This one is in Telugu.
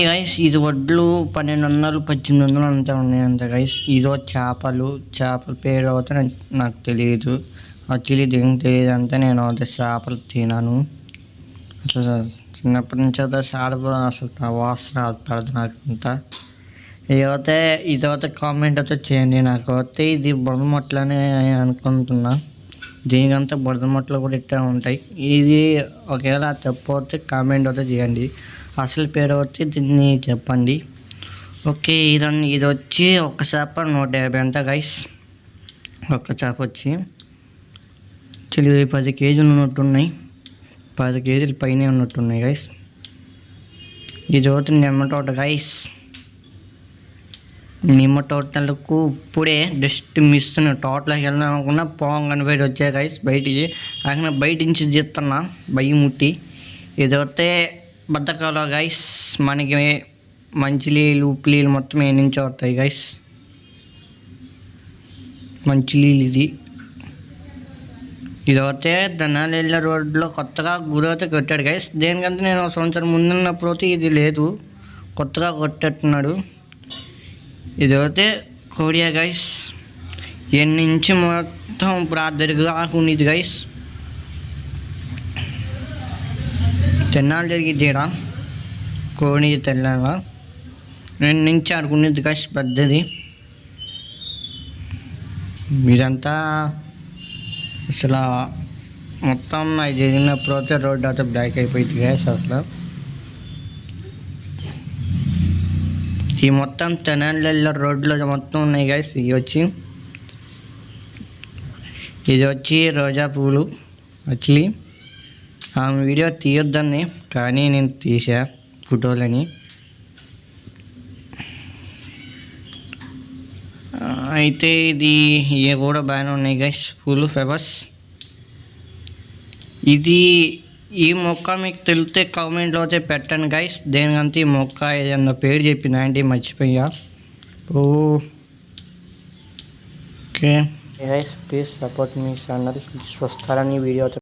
ఏ గైస్ ఇది వడ్లు 1200 1800 అంతా ఉన్నాయి అంత గైస్. ఇదో చేపల పేరు అయితే నాకు తెలియదు. యాక్చువల్లీ దేనికి తెలియదు అంటే నేను అయితే చేపలు తినను. అసలు చిన్నప్పటి నుంచి అయితే చేపలు అసలు వాసన పడదు నాకు అంతా. ఇదైతే కామెంట్ అయితే చేయండి. నాకు అయితే ఇది బురదమొట్లని అనుకుంటున్నా. దీనికంతా బురదమొట్లు కూడా ఇట్లా ఉంటాయి. ఇది ఒకవేళ తప్పు అయితే కామెంట్ అయితే చేయండి. అసలు పేరు వచ్చి దీన్ని చెప్పండి. ఓకే, ఇది వచ్చి ఒక చేప 150 అంట గైస్. ఒక చేప వచ్చి 10 కేజీలు ఉన్నట్టున్నాయి. 10 కేజీలు పైనే ఉన్నట్టున్నాయి గైస్. ఇది ఒకటి నిమ్మ తోట గైస్. నిమ్మ తోటలకు ఇప్పుడే జస్ట్ మిస్ తోటలోకి వెళ్దాం అనుకున్నా పోంగని బయట వచ్చాయి గైస్. బయటికి అక్కడ బయట నుంచి తీస్తున్నా బయ్యి ముట్టి. ఇదైతే బద్దకాలు గైస్. మనకి మంచి నీళ్ళు ఉప్పు నీళ్ళు మొత్తం ఏ నుంచి వస్తాయి గైస్. మంచి నీళ్ళు ఇదైతే ధనాల రోడ్లో కొత్తగా గుడి అయితే కట్టాడు గైస్. దేనికంటే నేను సంవత్సరం ముందున్నప్పుడు అయితే ఇది లేదు, కొత్తగా కొట్టేట్టున్నాడు. ఇదైతే కోడియా గైస్. ఎన్ని నుంచి మొత్తం ఇప్పుడు ఆ దరిగా ఉండేది గైస్. తెన్నాలు జరిగింది ఇక్కడ కోడి తెల్లగా 2 నుంచి ఆడుకునేది గైస్ పెద్దది. మీరంతా అసలు మొత్తం నాకు జరిగినప్పుడు అయితే రోడ్డు అయితే బ్లాక్ అయిపోయింది గైస్. అసలు ఈ మొత్తం తెనాలి రోడ్లో మొత్తం ఉన్నాయి గైస్. ఇది వచ్చి రోజా పూలు. యాక్చువల్లీ ఆ వీడియో తీయొద్దని కానీ నేను తీసా ఫోటోలని. అయితే ఇవి కూడా బాగానే ఉన్నాయి గైస్. పూలు ఫ్లవర్స్. ఈ మొక్క మీకు తెలిస్తే కామెంట్లో అయితే పెట్టండి గైస్. దేనికంటే ఈ మొక్క ఏదన్నా పేరు చెప్పిన అంటే మర్చిపోయా. Okay guys, please support me channel. వస్తారని వీడియో